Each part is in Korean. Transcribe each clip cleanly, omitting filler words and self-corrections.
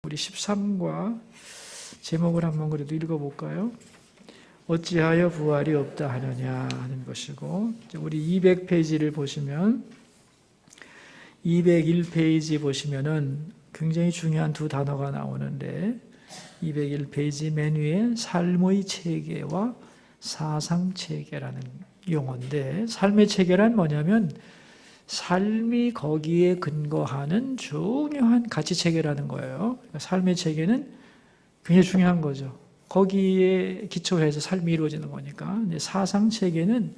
우리 13과 제목을 한번 그래도 읽어볼까요? 어찌하여 부활이 없다 하느냐 하는 것이고, 우리 200페이지를 보시면 201페이지 보시면은 굉장히 중요한 두 단어가 나오는데, 201페이지 맨 위에 삶의 체계와 사상 체계라는 용어인데, 삶의 체계란 뭐냐면 삶이 거기에 근거하는 중요한 가치 체계라는 거예요. 삶의 체계는 굉장히 중요한 거죠. 거기에 기초해서 삶이 이루어지는 거니까. 근데 사상 체계는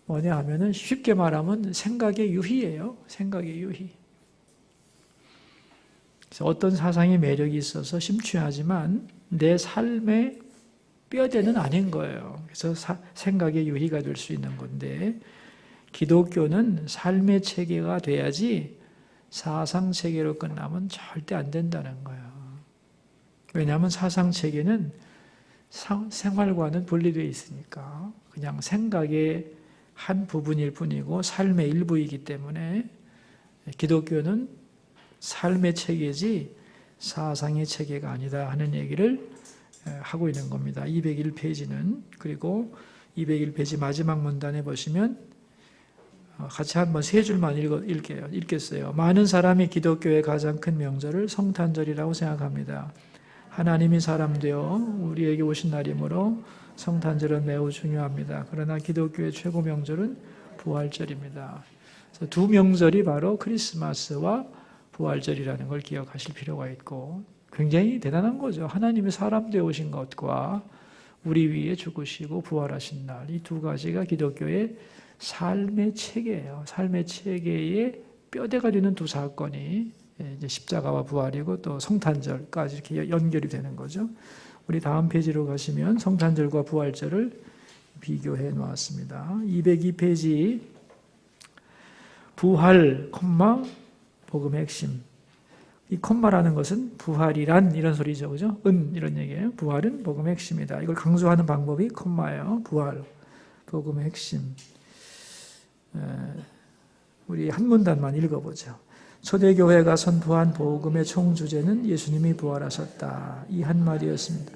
뭐냐 하면은 쉽게 말하면 생각의 유희예요. 생각의 유희. 그래서 어떤 사상이 매력이 있어서 심취하지만 내 삶의 뼈대는 아닌 거예요. 그래서 생각의 유희가 될 수 있는 건데, 기독교는 삶의 체계가 돼야지 사상 체계로 끝나면 절대 안 된다는 거예요. 왜냐하면 사상 체계는 생활과는 분리되어 있으니까 그냥 생각의 한 부분일 뿐이고 삶의 일부이기 때문에 기독교는 삶의 체계지 사상의 체계가 아니다 하는 얘기를 하고 있는 겁니다. 201페이지는. 그리고 201페이지 마지막 문단에 보시면 같이 한번 세 줄만 읽겠어요. 많은 사람이 기독교의 가장 큰 명절을 성탄절이라고 생각합니다. 하나님이 사람 되어 우리에게 오신 날이므로 성탄절은 매우 중요합니다. 그러나 기독교의 최고 명절은 부활절입니다. 그래서 두 명절이 바로 크리스마스와 부활절이라는 걸 기억하실 필요가 있고, 굉장히 대단한 거죠. 하나님이 사람 되어 오신 것과 우리 위에 죽으시고 부활하신 날, 이 두 가지가 기독교의 삶의 체계예요. 삶의 체계의 뼈대가 되는 두 사건이 이제 십자가와 부활이고 또 성탄절까지 이렇게 연결이 되는 거죠. 우리 다음 페이지로 가시면 성탄절과 부활절을 비교해 놓았습니다. 202페이지 부활, 복음의 핵심. 이 콤마라는 것은 부활이란 이런 소리죠. 그죠? 이런 얘기예요. 부활은 복음의 핵심이다. 이걸 강조하는 방법이 콤마예요. 부활, 복음의 핵심. 우리 한 문단만 읽어보죠. 초대교회가 선포한 복음의 총주제는 예수님이 부활하셨다, 이 한마디였습니다.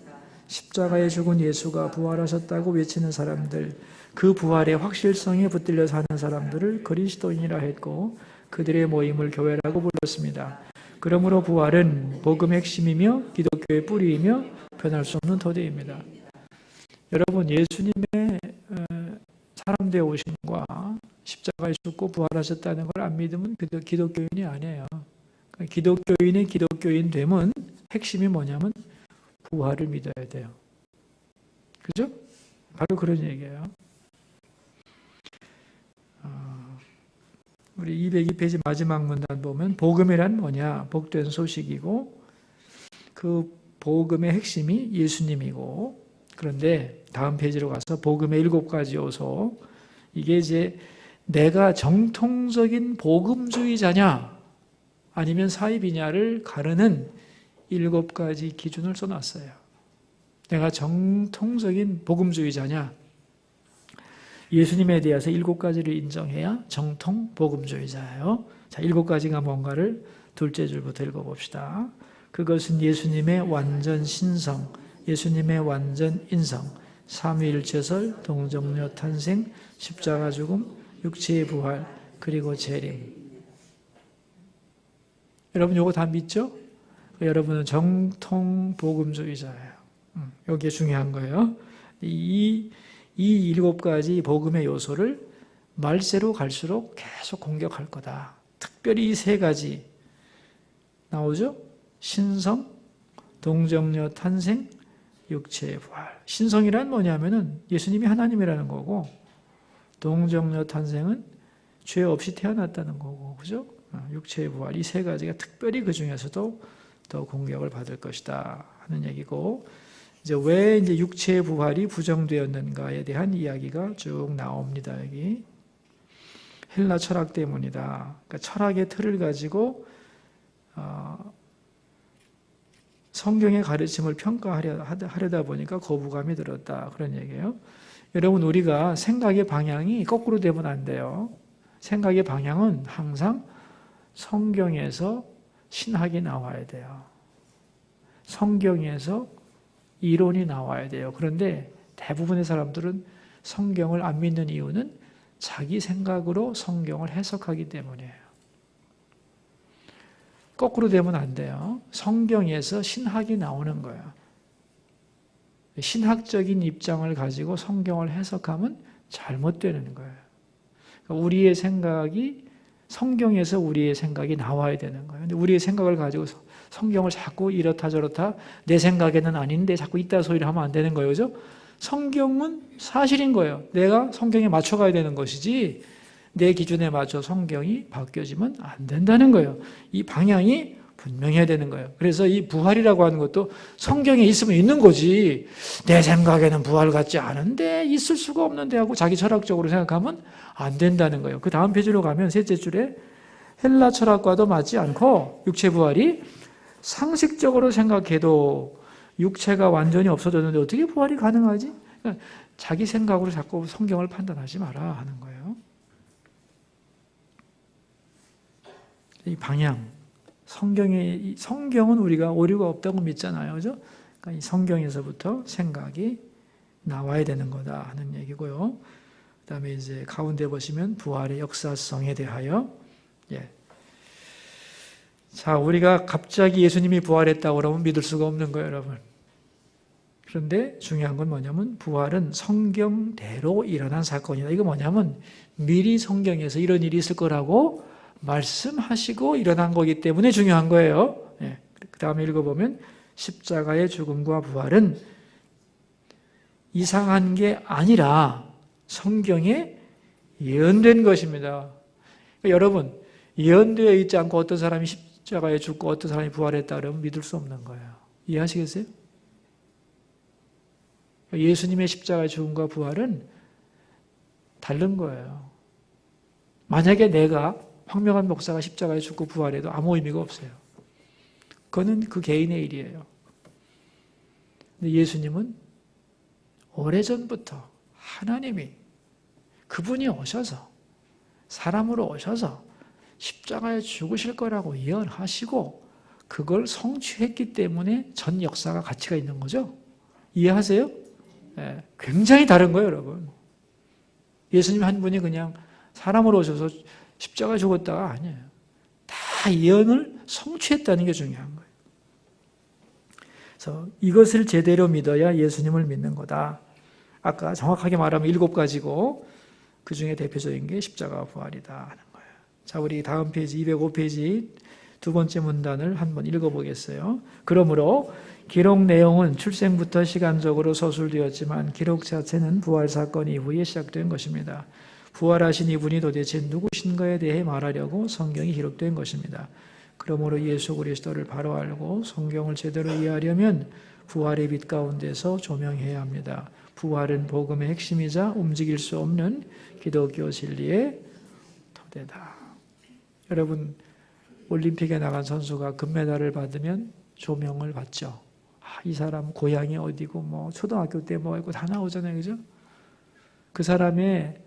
십자가에 죽은 예수가 부활하셨다고 외치는 사람들, 그 부활의 확실성에 붙들려 사는 사람들을 그리스도인이라 했고 그들의 모임을 교회라고 불렀습니다. 그러므로 부활은 복음의 핵심이며 기독교의 뿌리이며 변할 수 없는 토대입니다. 여러분, 예수님의 사람 되어 오심과 십자가에 죽고 부활하셨다는 걸 안 믿으면 기독교인이 아니에요. 그러니까 기독교인의 기독교인 됨은 핵심이 뭐냐면 부활을 믿어야 돼요. 그죠? 바로 그런 얘기예요. 우리 202페이지 마지막 문단 보면 복음이란 뭐냐? 복된 소식이고 그 복음의 핵심이 예수님이고, 그런데 다음 페이지로 가서 복음의 7가지 요소, 이게 이제 내가 정통적인 복음주의자냐 아니면 사입이냐를 가르는 7가지 기준을 써놨어요. 내가 정통적인 복음주의자냐, 예수님에 대해서 7가지를 인정해야 정통 복음주의자예요. 자, 7가지가 뭔가를 둘째 줄부터 읽어봅시다. 그것은 예수님의 완전 신성, 예수님의 완전 인성, 삼위일체설, 동정녀 탄생, 십자가 죽음, 육체의 부활, 그리고 재림. 여러분 이거 다 믿죠? 여러분은 정통 복음주의자예요. 여기에 중요한 거예요. 이 7가지 복음의 요소를 말세로 갈수록 계속 공격할 거다. 특별히 이 3가지 나오죠? 신성, 동정녀 탄생, 육체의 부활. 신성이란 뭐냐면은 예수님이 하나님이라는 거고, 동정녀 탄생은 죄 없이 태어났다는 거고, 그죠? 육체의 부활, 이 3가지가 특별히 그 중에서도 더 공격을 받을 것이다 하는 얘기고, 이제 왜 이제 육체의 부활이 부정되었는가에 대한 이야기가 쭉 나옵니다. 여기 헬라 철학 때문이다. 그러니까 철학의 틀을 가지고 성경의 가르침을 평가하려다 보니까 거부감이 들었다, 그런 얘기예요. 여러분, 우리가 생각의 방향이 거꾸로 되면 안 돼요. 생각의 방향은 항상 성경에서 신학이 나와야 돼요. 성경에서 이론이 나와야 돼요. 그런데 대부분의 사람들은 성경을 안 믿는 이유는 자기 생각으로 성경을 해석하기 때문이에요. 거꾸로 되면 안 돼요. 성경에서 신학이 나오는 거예요. 신학적인 입장을 가지고 성경을 해석하면 잘못되는 거예요. 우리의 생각이 성경에서 우리의 생각이 나와야 되는 거예요. 근데 우리의 생각을 가지고 성경을 자꾸 이렇다 저렇다 내 생각에는 아닌데 자꾸 이따 소리를 하면 안 되는 거예요. 그죠? 성경은 사실인 거예요. 내가 성경에 맞춰가야 되는 것이지 내 기준에 맞춰 성경이 바뀌어지면 안 된다는 거예요. 이 방향이 분명해야 되는 거예요. 그래서 이 부활이라고 하는 것도 성경에 있으면 있는 거지 내 생각에는 부활 같지 않은데 있을 수가 없는데 하고 자기 철학적으로 생각하면 안 된다는 거예요. 그 다음 페이지로 가면 셋째 줄에 헬라 철학과도 맞지 않고 육체 부활이 상식적으로 생각해도 육체가 완전히 없어졌는데 어떻게 부활이 가능하지? 그러니까 자기 생각으로 자꾸 성경을 판단하지 마라 하는 거예요. 이 방향, 성경은 우리가 오류가 없다고 믿잖아요, 그죠? 그러니까 이 성경에서부터 생각이 나와야 되는 거다 하는 얘기고요. 그다음에 이제 가운데 보시면 부활의 역사성에 대하여, 자, 우리가 갑자기 예수님이 부활했다고 그러면 믿을 수가 없는 거예요, 여러분. 그런데 중요한 건 뭐냐면 부활은 성경대로 일어난 사건이다. 이거 뭐냐면 미리 성경에서 이런 일이 있을 거라고 말씀하시고 일어난 거기 때문에 중요한 거예요. 그 다음에 읽어보면 십자가의 죽음과 부활은 이상한 게 아니라 성경에 예언된 것입니다. 그러니까 여러분, 예언되어 있지 않고 어떤 사람이 십자가에 죽고 어떤 사람이 부활했다 그러면 믿을 수 없는 거예요. 이해하시겠어요? 예수님의 십자가의 죽음과 부활은 다른 거예요. 만약에 내가 황명한 목사가 십자가에 죽고 부활해도 아무 의미가 없어요. 그거는 그 개인의 일이에요. 근데 예수님은 오래전부터 하나님이 그분이 오셔서 사람으로 오셔서 십자가에 죽으실 거라고 예언하시고 그걸 성취했기 때문에 전 역사가 가치가 있는 거죠. 이해하세요? 굉장히 다른 거예요, 여러분. 예수님 한 분이 그냥 사람으로 오셔서 십자가에 죽었다가 아니에요. 다 예언을 성취했다는 게 중요한 거예요. 그래서 이것을 제대로 믿어야 예수님을 믿는 거다. 아까 정확하게 말하면 7가지고 그 중에 대표적인 게 십자가와 부활이다 하는 거예요. 자, 우리 다음 페이지 205페이지 두 번째 문단을 한번 읽어보겠어요. 그러므로 기록 내용은 출생부터 시간적으로 서술되었지만 기록 자체는 부활 사건 이후에 시작된 것입니다. 부활하신 이분이 도대체 누구신가에 대해 말하려고 성경이 기록된 것입니다. 그러므로 예수 그리스도를 바로 알고 성경을 제대로 이해하려면 부활의 빛 가운데서 조명해야 합니다. 부활은 복음의 핵심이자 움직일 수 없는 기독교 진리의 토대다. 여러분, 올림픽에 나간 선수가 금메달을 받으면 조명을 받죠. 이 사람 고향이 어디고 뭐 초등학교 때 뭐 했고 다 나오잖아요, 그죠? 그 사람의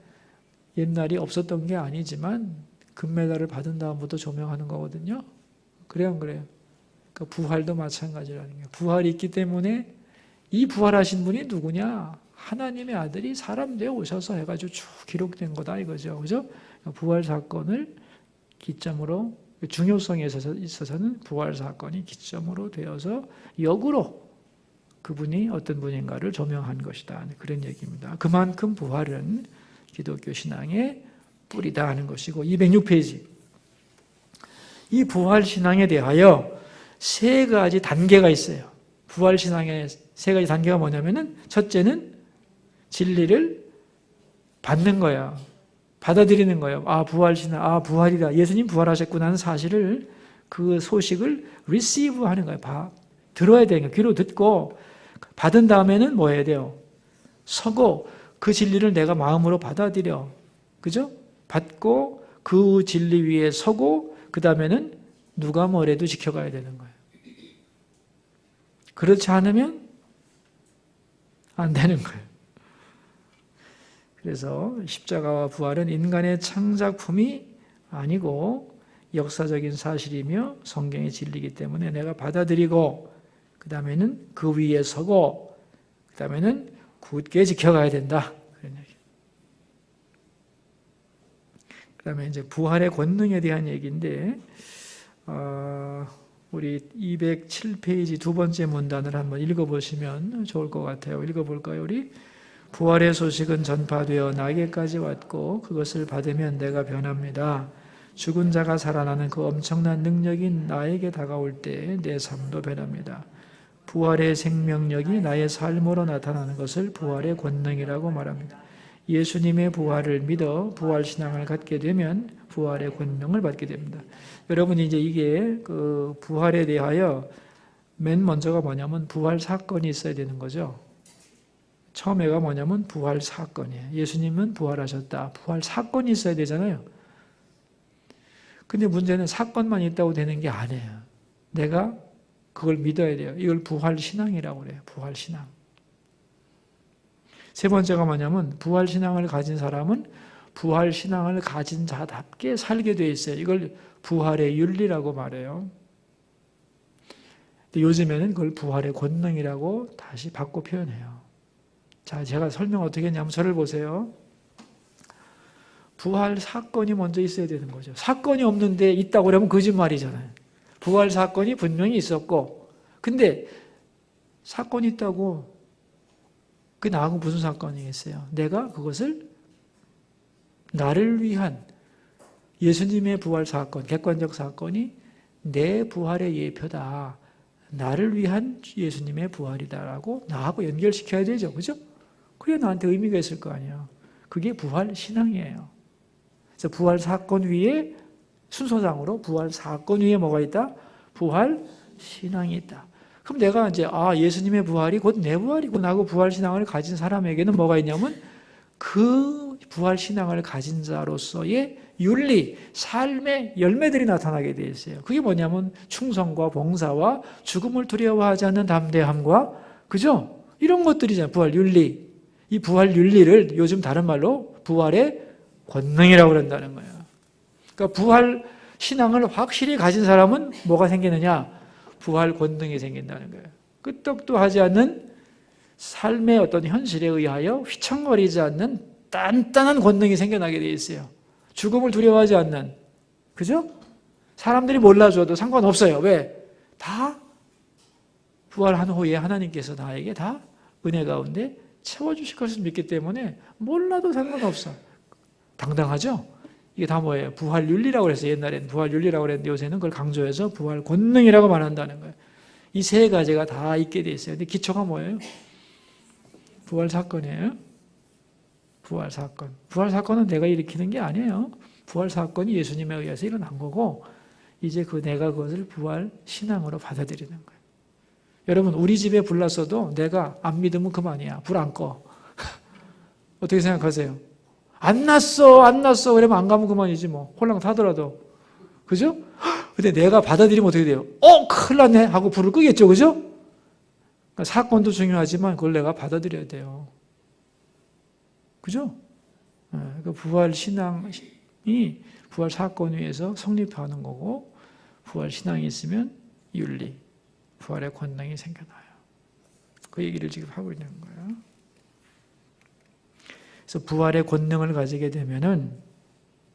옛날이 없었던 게 아니지만 금메달을 받은 다음부터 조명하는 거거든요. 그래요, 안 그래요? 그러니까 부활도 마찬가지라는 거예요. 부활이 있기 때문에 이 부활하신 분이 누구냐? 하나님의 아들이 사람 되어 오셔서 해가지고 쭉 기록된 거다 이거죠, 그죠? 부활 사건을 기점으로 중요성에 있어서는 부활 사건이 기점으로 되어서 역으로 그분이 어떤 분인가를 조명한 것이다. 그런 얘기입니다. 그만큼 부활은 기독교 신앙의 뿌리다 하는 것이고 206페이지 이 부활 신앙에 대하여 3가지 단계가 있어요. 부활 신앙의 3가지 단계가 뭐냐면은 첫째는 진리를 받는 거야. 받아들이는 거예요. 부활 신앙, 부활이다. 예수님 부활하셨구나 하는 사실을 그 소식을 receive 하는 거예요. 들어야 되는 거예요. 귀로 듣고 받은 다음에는 뭐 해야 돼요? 서고 그 진리를 내가 마음으로 받아들여. 그죠? 받고 그 진리 위에 서고 그 다음에는 누가 뭐래도 지켜가야 되는 거예요. 그렇지 않으면 안 되는 거예요. 그래서 십자가와 부활은 인간의 창작품이 아니고 역사적인 사실이며 성경의 진리이기 때문에 내가 받아들이고 그 다음에는 그 위에 서고, 그 다음에는 굳게 지켜가야 된다. 그런 얘기. 그 다음에 이제 부활의 권능에 대한 얘기인데, 우리 207페이지 두 번째 문단을 한번 읽어보시면 좋을 것 같아요. 읽어볼까요, 우리? 부활의 소식은 전파되어 나에게까지 왔고 그것을 받으면 내가 변합니다. 죽은 자가 살아나는 그 엄청난 능력이 나에게 다가올 때 내 삶도 변합니다. 부활의 생명력이 나의 삶으로 나타나는 것을 부활의 권능이라고 말합니다. 예수님의 부활을 믿어 부활신앙을 갖게 되면 부활의 권능을 받게 됩니다. 여러분이 이제 이게 그 부활에 대하여 맨 먼저가 뭐냐면 부활 사건이 있어야 되는 거죠. 처음에가 뭐냐면 부활 사건이에요. 예수님은 부활하셨다. 부활 사건이 있어야 되잖아요. 근데 문제는 사건만 있다고 되는 게 아니에요. 내가 그걸 믿어야 돼요. 이걸 부활신앙이라고 그래요. 부활신앙. 세 번째가 뭐냐면 부활신앙을 가진 사람은 부활신앙을 가진 자답게 살게 돼 있어요. 이걸 부활의 윤리라고 말해요. 근데 요즘에는 그걸 부활의 권능이라고 다시 바꿔 표현해요. 자, 제가 설명 어떻게 했냐면 저를 보세요. 부활 사건이 먼저 있어야 되는 거죠. 사건이 없는데 있다고 그러면 거짓말이잖아요. 부활 사건이 분명히 있었고, 근데 사건이 있다고 그게 나하고 무슨 사건이겠어요? 내가 그것을 나를 위한 예수님의 부활 사건, 객관적 사건이 내 부활의 예표다. 나를 위한 예수님의 부활이다라고 나하고 연결시켜야 되죠. 그죠? 그게 나한테 의미가 있을 거 아니에요. 그게 부활 신앙이에요. 그래서 부활 사건 위에 순서상으로 부활 사건 위에 뭐가 있다? 부활 신앙이 있다. 그럼 내가 이제 예수님의 부활이 곧 내 부활이구나 하고 부활 신앙을 가진 사람에게는 뭐가 있냐면 그 부활 신앙을 가진 자로서의 윤리, 삶의 열매들이 나타나게 되어 있어요. 그게 뭐냐면 충성과 봉사와 죽음을 두려워하지 않는 담대함과 그죠? 이런 것들이잖아요. 부활 윤리. 이 부활 윤리를 요즘 다른 말로 부활의 권능이라고 그런다는 거예요. 그러니까 부활 신앙을 확실히 가진 사람은 뭐가 생기느냐? 부활 권능이 생긴다는 거예요. 끄떡도 하지 않는 삶의 어떤 현실에 의하여 휘청거리지 않는 단단한 권능이 생겨나게 되어 있어요. 죽음을 두려워하지 않는, 그죠? 사람들이 몰라줘도 상관없어요. 왜? 다 부활한 후에 하나님께서 나에게 다 은혜 가운데 채워주실 것을 믿기 때문에 몰라도 상관없어. 당당하죠? 이게 다 뭐예요? 부활윤리라고 그랬어요. 옛날에는 부활윤리라고 그랬는데 요새는 그걸 강조해서 부활 권능이라고 말한다는 거예요. 이 세 가지가 다 있게 돼 있어요. 근데 기초가 뭐예요? 부활 사건이에요. 부활 사건. 부활 사건은 내가 일으키는 게 아니에요. 부활 사건이 예수님에 의해서 일어난 거고 이제 내가 그것을 부활 신앙으로 받아들이는 거예요. 여러분 우리 집에 불 났어도 내가 안 믿으면 그만이야. 불 안 꺼. 어떻게 생각하세요? 안 났어. 그러면 안 가면 그만이지 뭐. 홀랑 타더라도. 그죠? 근데 내가 받아들이면 어떻게 돼요? 큰일 났네 하고 불을 끄겠죠. 그죠? 그러니까 사건도 중요하지만 그걸 내가 받아들여야 돼요. 그죠? 그러니까 부활 신앙이 부활 사건 위에서 성립하는 거고 부활 신앙이 있으면 윤리, 부활의 권능이 생겨나요. 그 얘기를 지금 하고 있는 거예요. 그래서 부활의 권능을 가지게 되면은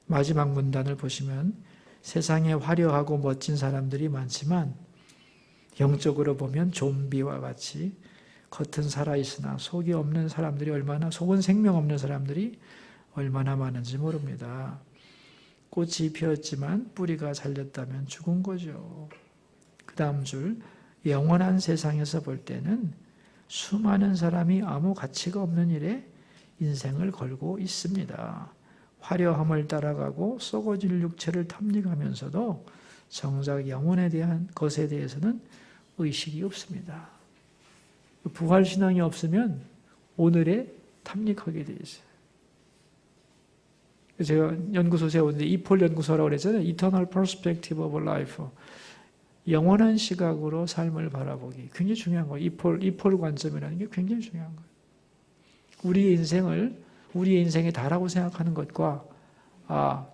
마지막 문단을 보시면 세상에 화려하고 멋진 사람들이 많지만 영적으로 보면 좀비와 같이 겉은 살아있으나 속이 없는 사람들이 속은 생명 없는 사람들이 얼마나 많은지 모릅니다. 꽃이 피었지만 뿌리가 잘렸다면 죽은 거죠. 그 다음 줄, 영원한 세상에서 볼 때는 수많은 사람이 아무 가치가 없는 일에 인생을 걸고 있습니다. 화려함을 따라가고 썩어질 육체를 탐닉하면서도 정작 영혼에 대한 것에 대해서는 의식이 없습니다. 부활신앙이 없으면 오늘에 탐닉하게 되어 있어요. 제가 연구소 세웠는데 이폴 연구소라고 그랬잖아요. Eternal Perspective of Life. 영원한 시각으로 삶을 바라보기. 굉장히 중요한 거예요. 이폴 관점이라는 게 굉장히 중요한 거예요. 우리의 인생을 우리의 인생의 다라고 생각하는 것과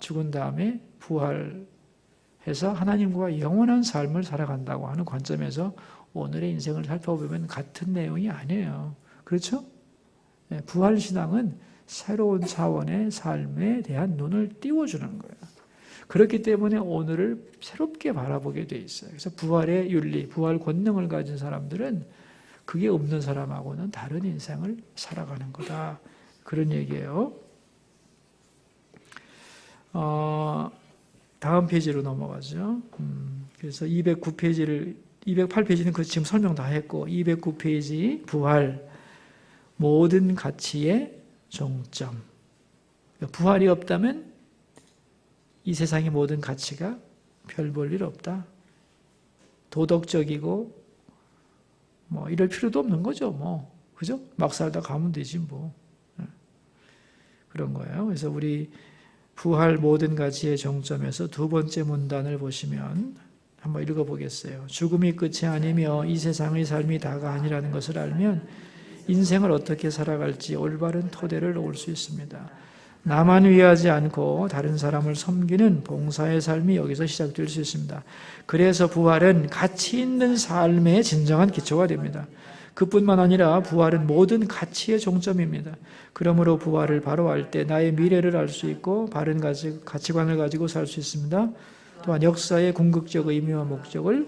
죽은 다음에 부활해서 하나님과 영원한 삶을 살아간다고 하는 관점에서 오늘의 인생을 살펴보면 같은 내용이 아니에요. 그렇죠? 부활신앙은 새로운 차원의 삶에 대한 눈을 띄워주는 거예요. 그렇기 때문에 오늘을 새롭게 바라보게 돼 있어요. 그래서 부활의 윤리, 부활 권능을 가진 사람들은 그게 없는 사람하고는 다른 인생을 살아가는 거다. 그런 얘기예요. 다음 페이지로 넘어가죠. 그래서 208페이지는 지금 설명 다 했고, 209페이지 부활, 모든 가치의 종점. 부활이 없다면 이 세상의 모든 가치가 별 볼 일 없다. 도덕적이고 이럴 필요도 없는 거죠. 그죠? 막 살다 가면 되지 그런 거예요. 그래서 우리 부활 모든 가치의 정점에서 두 번째 문단을 보시면 한번 읽어보겠어요. 죽음이 끝이 아니며 이 세상의 삶이 다가 아니라는 것을 알면 인생을 어떻게 살아갈지 올바른 토대를 놓을 수 있습니다. 나만 위하지 않고 다른 사람을 섬기는 봉사의 삶이 여기서 시작될 수 있습니다. 그래서 부활은 가치 있는 삶의 진정한 기초가 됩니다. 그뿐만 아니라 부활은 모든 가치의 종점입니다. 그러므로 부활을 바로 알 때 나의 미래를 알 수 있고 바른 가치관을 가지고 살 수 있습니다. 또한 역사의 궁극적 의미와 목적을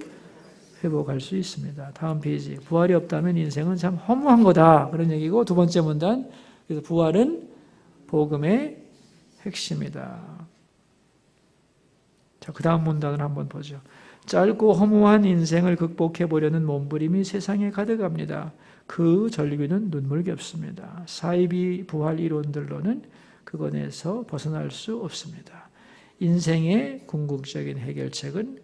회복할 수 있습니다. 다음 페이지. 부활이 없다면 인생은 참 허무한 거다. 그런 얘기고, 두 번째 문단. 그래서 부활은 복음의 핵심이다. 자, 그 다음 문단을 한번 보죠. 짧고 허무한 인생을 극복해 보려는 몸부림이 세상에 가득합니다. 그 절규는 눈물겹습니다. 사이비 부활 이론들로는 그것에서 벗어날 수 없습니다. 인생의 궁극적인 해결책은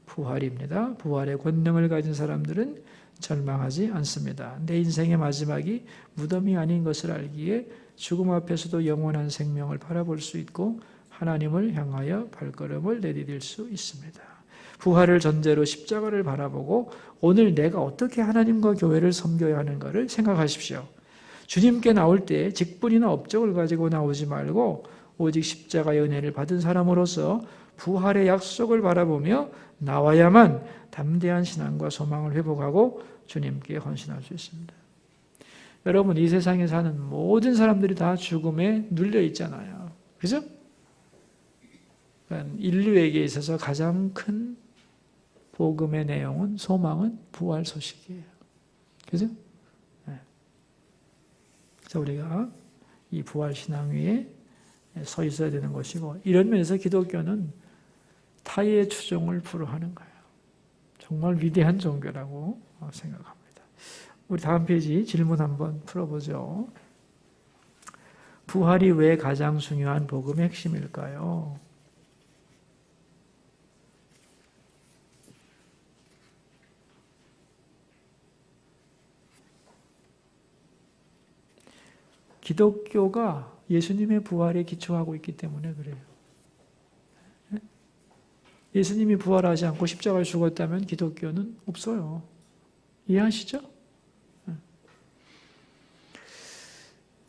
부활입니다. 부활의 권능을 가진 사람들은 절망하지 않습니다. 내 인생의 마지막이 무덤이 아닌 것을 알기에 죽음 앞에서도 영원한 생명을 바라볼 수 있고 하나님을 향하여 발걸음을 내디딜 수 있습니다. 부활을 전제로 십자가를 바라보고 오늘 내가 어떻게 하나님과 교회를 섬겨야 하는가를 생각하십시오. 주님께 나올 때 직분이나 업적을 가지고 나오지 말고 오직 십자가의 은혜를 받은 사람으로서 부활의 약속을 바라보며 나와야만 담대한 신앙과 소망을 회복하고 주님께 헌신할 수 있습니다. 여러분, 이 세상에 사는 모든 사람들이 다 죽음에 눌려 있잖아요. 그죠? 그러니까 인류에게 있어서 가장 큰 복음의 내용은, 소망은 부활 소식이에요. 그죠? 네. 그래서 우리가 이 부활 신앙 위에 서 있어야 되는 것이고, 이런 면에서 기독교는 타의 추종을 불허하는 거예요. 정말 위대한 종교라고 생각합니다. 우리 다음 페이지 질문 한번 풀어보죠. 부활이 왜 가장 중요한 복음의 핵심일까요? 기독교가 예수님의 부활에 기초하고 있기 때문에 그래요. 예수님이 부활하지 않고 십자가에 죽었다면 기독교는 없어요. 이해하시죠?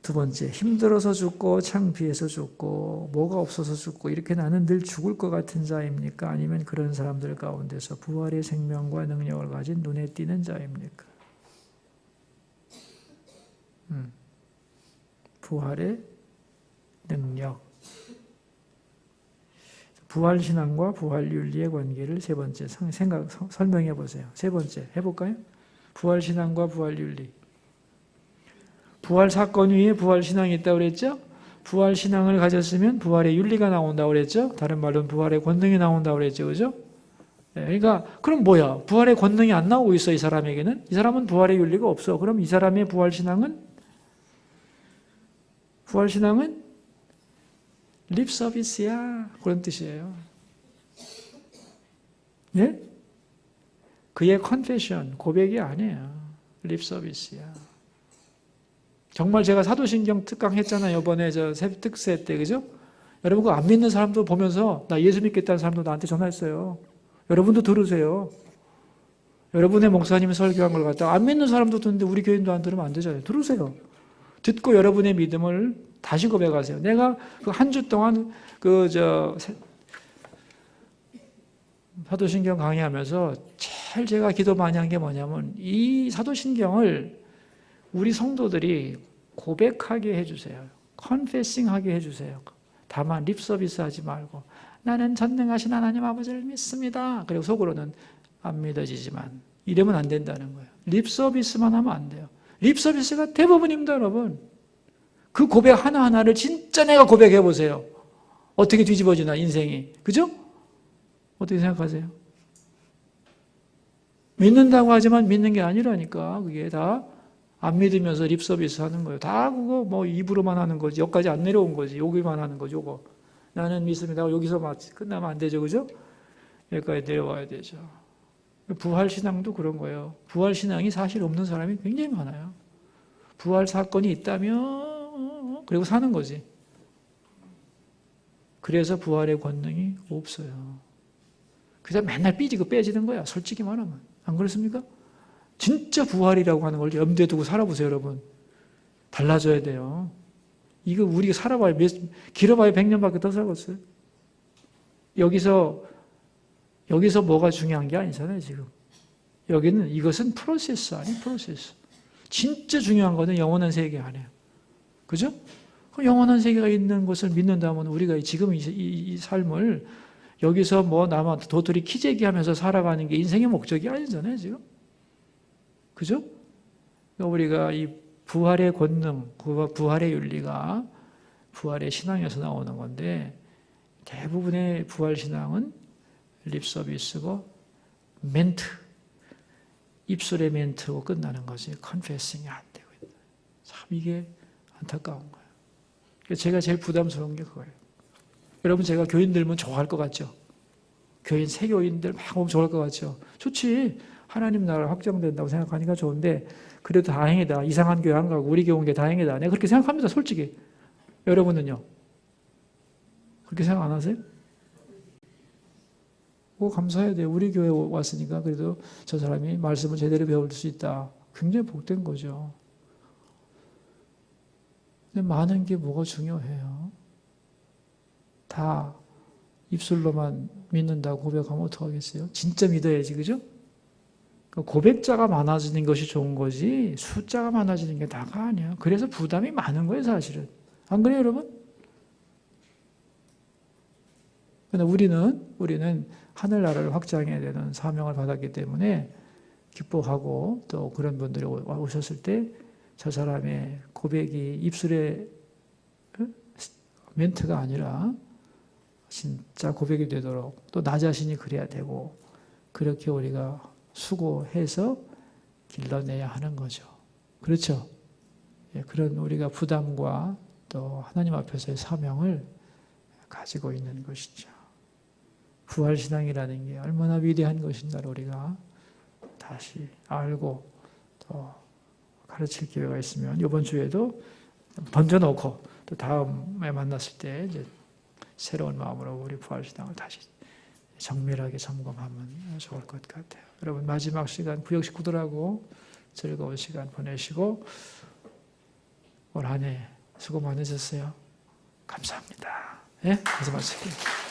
두 번째, 힘들어서 죽고 창피해서 죽고 뭐가 없어서 죽고 이렇게 나는 늘 죽을 것 같은 자입니까? 아니면 그런 사람들 가운데서 부활의 생명과 능력을 가진 눈에 띄는 자입니까? 부활의 능력. 부활신앙과 부활윤리의 관계를 세 번째 설명해 보세요. 세 번째 해볼까요? 부활신앙과 부활윤리. 부활 사건 위에 부활신앙이 있다고 그랬죠? 부활신앙을 가졌으면 부활의 윤리가 나온다고 그랬죠? 다른 말로는 부활의 권능이 나온다고 그랬죠. 그죠? 네, 그러니까 그럼 뭐야? 부활의 권능이 안 나오고 있어, 이 사람에게는? 이 사람은 부활의 윤리가 없어. 그럼 이 사람의 부활신앙은 립 서비스야. 그런 뜻이에요. 네? 그의 컨페션, 고백이 아니에요. 립 서비스야. 정말 제가 사도신경 특강 했잖아요. 이번에 특세 때, 그죠? 여러분, 그거 안 믿는 사람도 보면서 나 예수 믿겠다는 사람도 나한테 전화했어요. 여러분도 들으세요. 여러분의 목사님이 설교한 걸 갖다가 안 믿는 사람도 듣는데 우리 교인도 안 들으면 안 되잖아요. 들으세요. 듣고 여러분의 믿음을 다시 고백하세요. 내가 그 한 주 동안 사도신경 강의하면서 제일 제가 기도 많이 한 게 뭐냐면 이 사도신경을 우리 성도들이 고백하게 해주세요. 컨페싱하게 해주세요. 다만 립서비스 하지 말고 나는 전능하신 하나님 아버지를 믿습니다. 그리고 속으로는 안 믿어지지만 이러면 안 된다는 거예요. 립서비스만 하면 안 돼요. 립서비스가 대부분입니다, 여러분. 그 고백 하나하나를 진짜 내가 고백해 보세요. 어떻게 뒤집어지나 인생이. 그죠? 어떻게 생각하세요? 믿는다고 하지만 믿는 게 아니라니까. 그게 다 안 믿으면서 립서비스 하는 거예요. 다 그거 뭐 입으로만 하는 거지. 여기까지 안 내려온 거지. 여기만 하는 거지. 요거. 나는 믿습니다. 여기서 끝나면 안 되죠. 그죠? 여기까지 내려와야 되죠. 부활신앙도 그런 거예요. 부활신앙이 사실 없는 사람이 굉장히 많아요. 부활 사건이 있다면 그리고 사는 거지. 그래서 부활의 권능이 없어요. 그래서 맨날 삐지고 빼지는 거야. 솔직히 말하면. 안 그렇습니까? 진짜 부활이라고 하는 걸 염두에 두고 살아보세요, 여러분. 달라져야 돼요. 이거 우리가 살아봐야 길어봐야 100년밖에 더 살겠어요. 여기서 뭐가 중요한 게 아니잖아요, 지금. 여기는 이것은 프로세스 아닌 프로세스. 진짜 중요한 거는 영원한 세계 안에요. 그죠? 그 영원한 세계가 있는 것을 믿는다면 우리가 지금 이 삶을 여기서 뭐 남아 도토리 키재기 하면서 살아가는 게 인생의 목적이 아니잖아요, 지금. 그죠? 우리가 이 부활의 권능, 부활의 윤리가 부활의 신앙에서 나오는 건데 대부분의 부활 신앙은 립서비스고 멘트, 입술의 멘트로 끝나는 거지 컨페싱이 안 되고 있다. 참 이게 안타까운 거예요. 제가 제일 부담스러운 게 그거예요. 여러분 제가 교인 들면 좋아할 것 같죠? 교인, 세교인들 막 오면 좋아할 것 같죠? 좋지. 하나님 나라 확장된다고 생각하니까 좋은데 그래도 다행이다. 이상한 교회 안 가고 우리 교회 온 게 다행이다. 내가 그렇게 생각합니다. 솔직히. 여러분은요? 그렇게 생각 안 하세요? 감사해야 돼요. 우리 교회 왔으니까 그래도 저 사람이 말씀을 제대로 배울 수 있다. 굉장히 복된 거죠. 근데 많은 게 뭐가 중요해요? 다 입술로만 믿는다고 고백하면 어떡하겠어요? 진짜 믿어야지, 그죠? 고백자가 많아지는 것이 좋은 거지 숫자가 많아지는 게 다가 아니야. 그래서 부담이 많은 거예요, 사실은. 안 그래요, 여러분? 그런데 우리는 하늘나라를 확장해야 되는 사명을 받았기 때문에 기뻐하고 또 그런 분들이 오셨을 때 저 사람의 고백이 입술의 멘트가 아니라 진짜 고백이 되도록 또 나 자신이 그래야 되고 그렇게 우리가 수고해서 길러내야 하는 거죠. 그렇죠? 예, 그런 우리가 부담과 또 하나님 앞에서의 사명을 가지고 있는 것이죠. 부활신앙이라는 게 얼마나 위대한 것인가를 우리가 다시 알고 또 가르칠 기회가 있으면 이번 주에도 던져놓고 또 다음에 만났을 때 이제 새로운 마음으로 우리 부활신앙을 다시 정밀하게 점검하면 좋을 것 같아요. 여러분 마지막 시간 구역 식구들하고 즐거운 시간 보내시고 올 한 해 수고 많으셨어요. 감사합니다. 예? 말씀 마치고.